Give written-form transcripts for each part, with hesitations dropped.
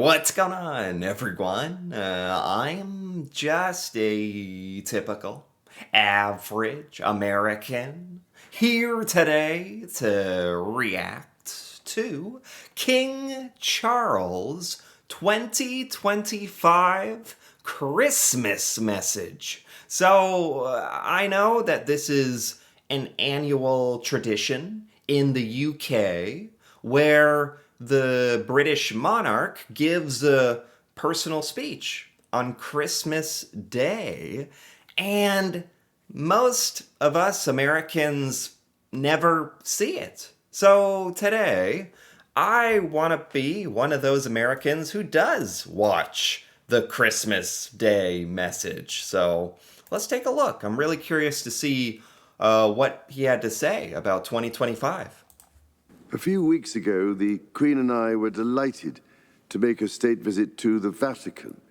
What's going on, everyone? I'm just a typical, average American here today to react to King Charles 2025 Christmas message. So, I know that this is an annual tradition in the UK where the British monarch gives a personal speech on Christmas Day, and most of us Americans never see it. So today, I want to be one of those Americans who does watch the Christmas Day message. So let's take a look. I'm really curious to see what he had to say about 2025. A few weeks ago, the Queen and I were delighted to make a state visit to the Vatican,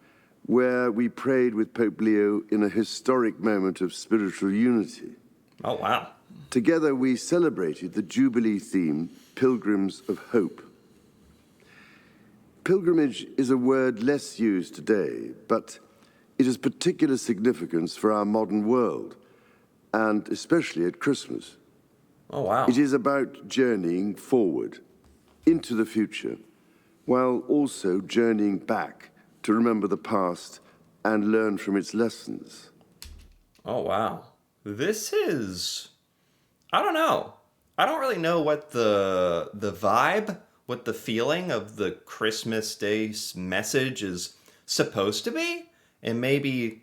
where we prayed with Pope Leo in a historic moment of spiritual unity. Oh, wow. Together, we celebrated the Jubilee theme, Pilgrims of Hope. Pilgrimage is a word less used today, but it has particular significance for our modern world, and especially at Christmas. Oh, wow. It is about journeying forward into the future, while also journeying back to remember the past and learn from its lessons. Oh, wow. This is, I don't know. I don't really know what the vibe, what the feeling of the Christmas Day message is supposed to be. And maybe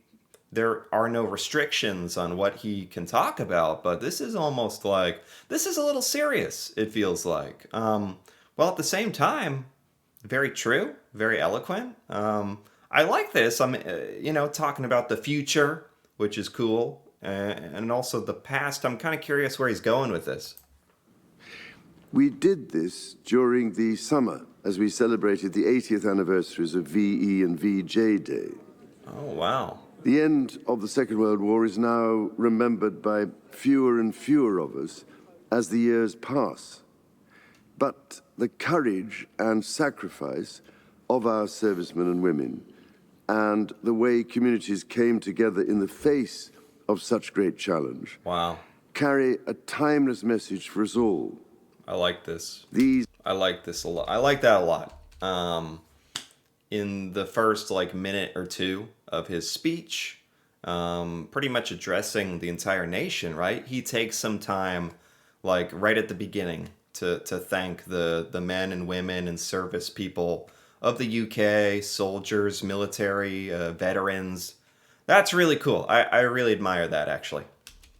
there are no restrictions on what he can talk about, but this is almost like, this is a little serious, it feels like. Well, at the same time, very true, very eloquent. I like this. I'm, talking about the future, which is cool, and also the past. I'm kind of curious where he's going with this. We did this during the summer as we celebrated the 80th anniversaries of VE and VJ Day. Oh, wow. The end of the Second World War is now remembered by fewer and fewer of us as the years pass. But the courage and sacrifice of our servicemen and women, and the way communities came together in the face of such great challenge, Wow. carry a timeless message for us all. I like this. These I like this a lot. I like that a lot. In the first minute or two of his speech, pretty much addressing the entire nation, right? He takes some time, right at the beginning, to thank the men and women and service people of the UK, soldiers, military, veterans. That's really cool. I really admire that, actually.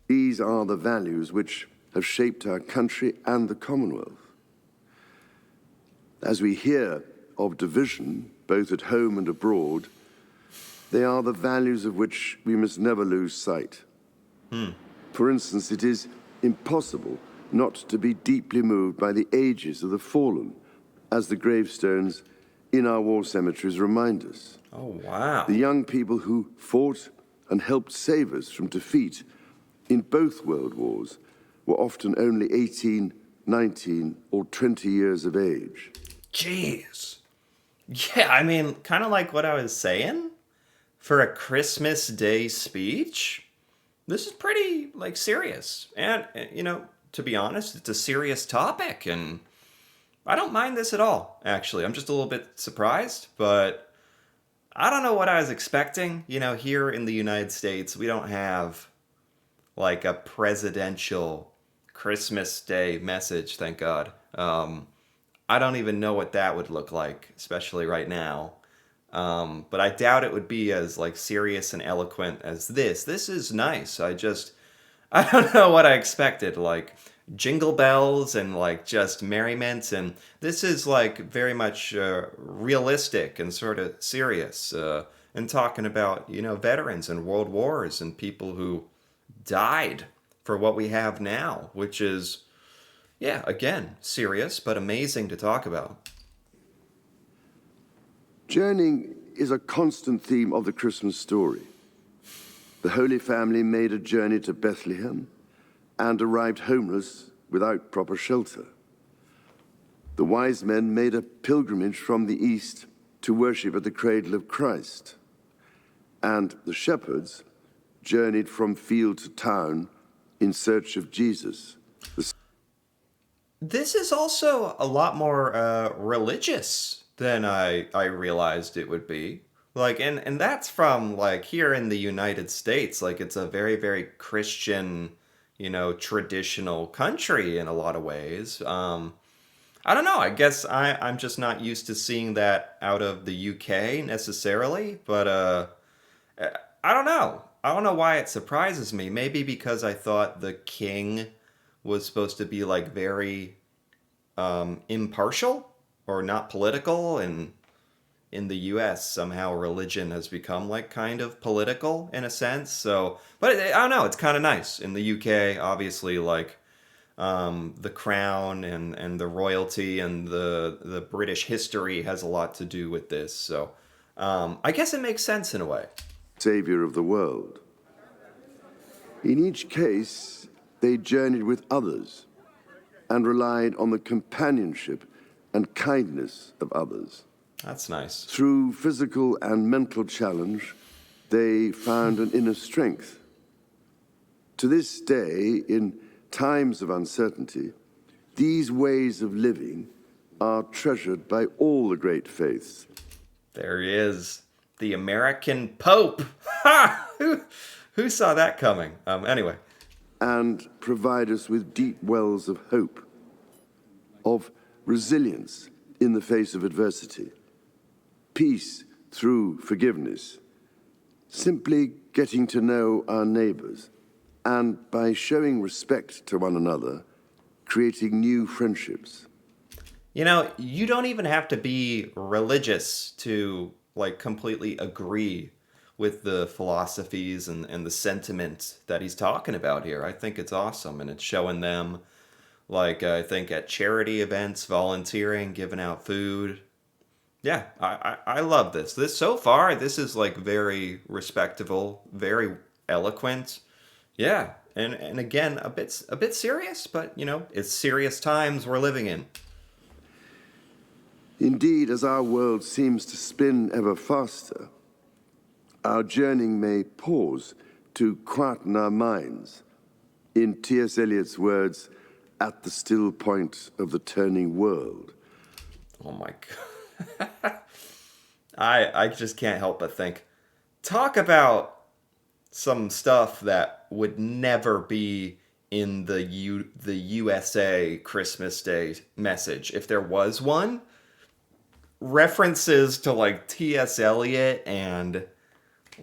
These are the values which have shaped our country and the Commonwealth. As we hear of division, both at home and abroad, they are the values of which we must never lose sight. For instance, it is impossible not to be deeply moved by the ages of the fallen, as the gravestones in our war cemeteries remind us. Oh, wow. The young people who fought and helped save us from defeat in both world wars were often only 18, 19, or 20 years of age. Jeez. Yeah, I mean, kind of like what I was saying. For a Christmas Day speech, this is pretty, serious. And, to be honest, it's a serious topic, and I don't mind this at all, actually. I'm just a little bit surprised, but I don't know what I was expecting. Here in the United States, we don't have, a presidential Christmas Day message, thank God. I don't even know what that would look like, especially right now. But I doubt it would be as serious and eloquent as this. This is nice. I don't know what I expected. Jingle bells and just merriment. And this is very much realistic and sort of serious. And talking about, veterans and world wars and people who died for what we have now, which is, yeah, again, serious, but amazing to talk about. Journeying is a constant theme of the Christmas story. The Holy Family made a journey to Bethlehem and arrived homeless without proper shelter. The wise men made a pilgrimage from the east to worship at the cradle of Christ, and the shepherds journeyed from field to town in search of Jesus. This is also a lot more religious than I realized it would be. Like, and that's from like here in the United States. Like, it's a very, very Christian, traditional country in a lot of ways. I don't know. I guess I'm just not used to seeing that out of the UK necessarily, but I don't know. I don't know why it surprises me. Maybe because I thought the king was supposed to be like very impartial or not political, and in the US somehow religion has become like kind of political in a sense. So, but I don't know, it's kind of nice. In the UK, obviously, like the crown and the royalty and the British history has a lot to do with this. So, I guess it makes sense in a way. Savior of the world. In each case, they journeyed with others and relied on the companionship and kindness of others. That's nice. Through physical and mental challenge, they found an inner strength. To this day, in times of uncertainty, these ways of living are treasured by all the great faiths. There he is, the American Pope. Ha! Who saw that coming? Anyway. And provide us with deep wells of hope, of resilience in the face of adversity, peace through forgiveness, simply getting to know our neighbors, and by showing respect to one another, creating new friendships. You don't even have to be religious to like completely agree with the philosophies and the sentiment that he's talking about here. I think it's awesome, and it's showing them like I think at charity events, volunteering, giving out food. Yeah, I love this. This so far, this is like very respectable, very eloquent. Yeah, and again, a bit serious, but it's serious times we're living in. Indeed, as our world seems to spin ever faster, our journey may pause to quieten our minds. In T.S. Eliot's words, at the still point of the turning world. Oh my God. I just can't help but think. Talk about some stuff that would never be in the USA Christmas Day message. If there was one, references to like T.S. Eliot and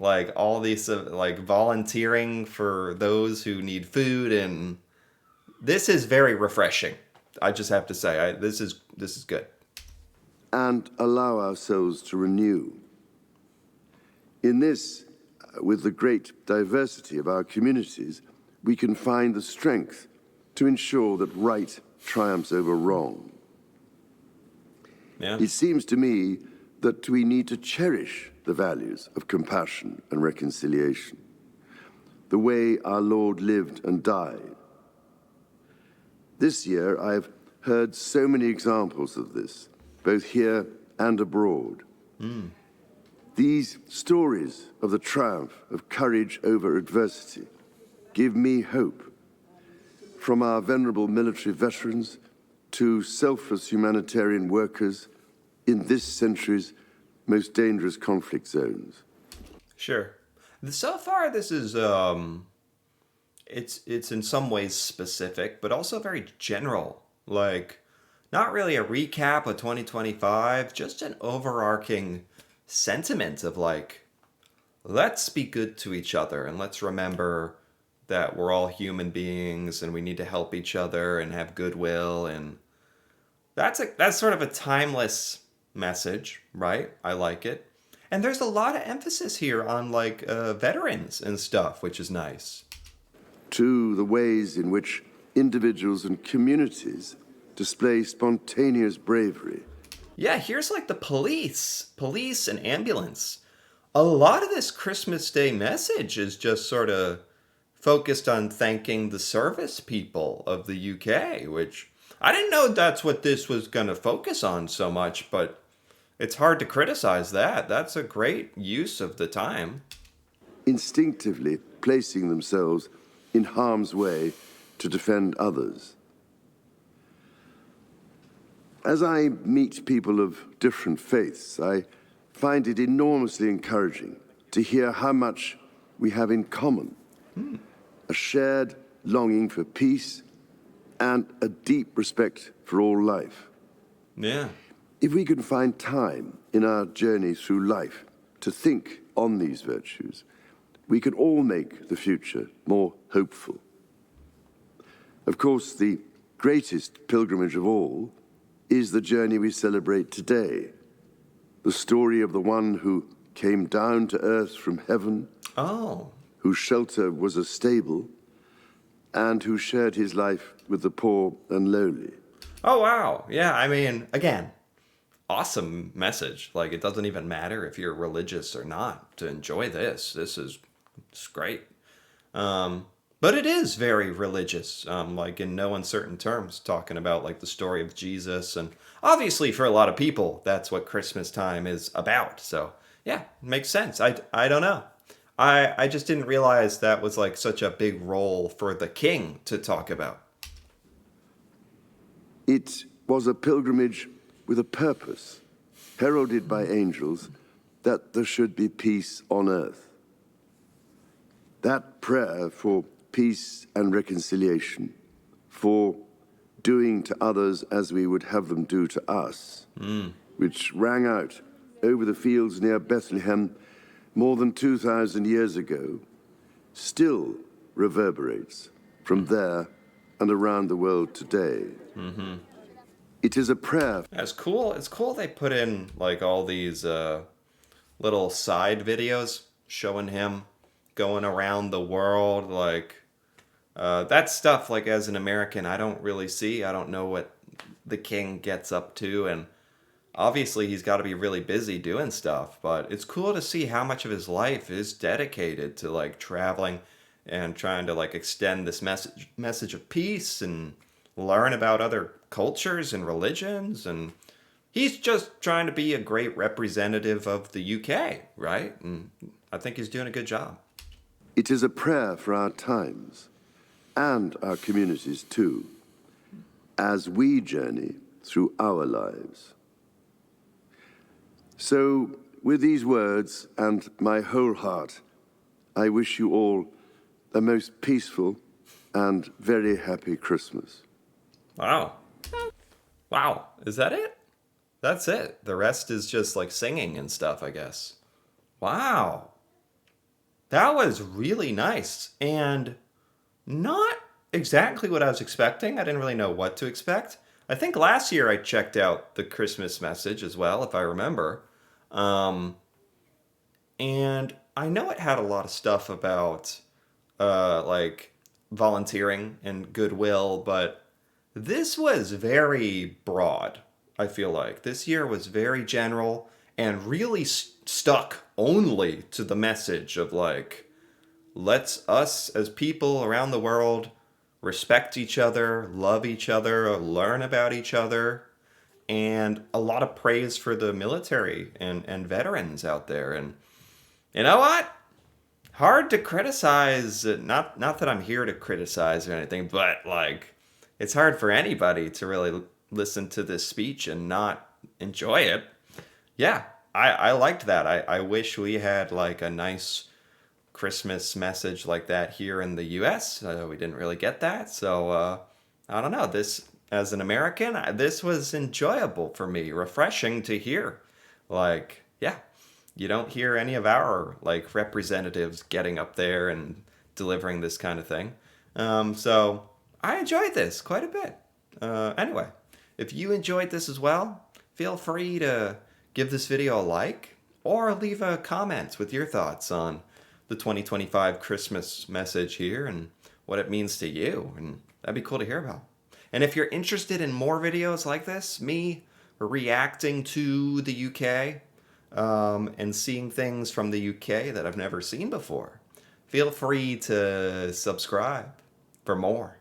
like all these like volunteering for those who need food, and this is very refreshing. I just have to say, this is good. And allow ourselves to renew. In this, with the great diversity of our communities, we can find the strength to ensure that right triumphs over wrong. Yeah. It seems to me that we need to cherish the values of compassion and reconciliation, the way our Lord lived and died. This year, I've heard so many examples of this, both here and abroad. These stories of the triumph of courage over adversity give me hope. From our venerable military veterans to selfless humanitarian workers in this century's most dangerous conflict zones. Sure. So far, this is it's in some ways specific, but also very general. Like, not really a recap of 2025, just an overarching sentiment of like, let's be good to each other and let's remember that we're all human beings and we need to help each other and have goodwill, and that's sort of a timeless message, right? I like it. And there's a lot of emphasis here on like veterans and stuff, which is nice. To the ways in which individuals and communities display spontaneous bravery. Yeah, here's like the police and ambulance. A lot of this Christmas Day message is just sort of focused on thanking the service people of the UK, which I didn't know that's what this was going to focus on so much, but it's hard to criticize that. That's a great use of the time. instinctively placing themselves in harm's way to defend others. As I meet people of different faiths, I find it enormously encouraging to hear how much we have in common. A shared longing for peace and a deep respect for all life. Yeah. If we can find time in our journey through life to think on these virtues, we can all make the future more hopeful. Of course, the greatest pilgrimage of all is the journey we celebrate today, the story of the one who came down to earth from heaven, Oh. whose shelter was a stable, and who shared his life with the poor and lowly. Oh, wow. Yeah, I mean, again, awesome message. Like, it doesn't even matter if you're religious or not to enjoy this. It's great. But it is very religious, like in no uncertain terms, talking about like the story of Jesus. And obviously, for a lot of people, that's what Christmas time is about. So, yeah, makes sense. I don't know. I just didn't realize that was like such a big role for the king to talk about. It was a pilgrimage with a purpose, heralded by angels, that there should be peace on earth. That prayer for peace and reconciliation, for doing to others as we would have them do to us, which rang out over the fields near Bethlehem more than 2,000 years ago, still reverberates from there and around the world today. It is a prayer. That's cool. It's cool they put in like all these little side videos showing him going around the world. Like that stuff, like as an American, I don't really see. I don't know what the king gets up to, and obviously he's got to be really busy doing stuff. But it's cool to see how much of his life is dedicated to like traveling and trying to like extend this message of peace and learn about other cultures and religions. And he's just trying to be a great representative of the UK, right? And I think he's doing a good job. It is a prayer for our times and our communities too, as we journey through our lives. So, with these words and my whole heart, I wish you all a most peaceful and very happy Christmas. Wow. Wow. Is that it? That's it. The rest is just like singing and stuff, I guess. Wow. That was really nice and not exactly what I was expecting. I didn't really know what to expect. I think last year I checked out the Christmas message as well, if I remember. And I know it had a lot of stuff about like volunteering and goodwill, but this was very broad, I feel like. This year was very general and really stuck only to the message of like, let's us as people around the world respect each other, love each other, learn about each other, and a lot of praise for the military and veterans out there. And you know what? Hard to criticize, not that I'm here to criticize or anything, but like it's hard for anybody to really listen to this speech and not enjoy it. Yeah, I liked that. I wish we had like a nice Christmas message like that here in the US. We didn't really get that. So I don't know. This, as an American, this was enjoyable for me, refreshing to hear. Like, yeah, you don't hear any of our like representatives getting up there and delivering this kind of thing. So I enjoyed this quite a bit. Anyway, if you enjoyed this as well, feel free to give this video a like or leave a comment with your thoughts on the 2025 Christmas message here and what it means to you. And that'd be cool to hear about. And if you're interested in more videos like this, me reacting to the UK, and seeing things from the UK that I've never seen before, feel free to subscribe for more.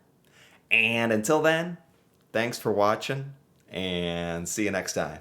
And until then, thanks for watching and see you next time.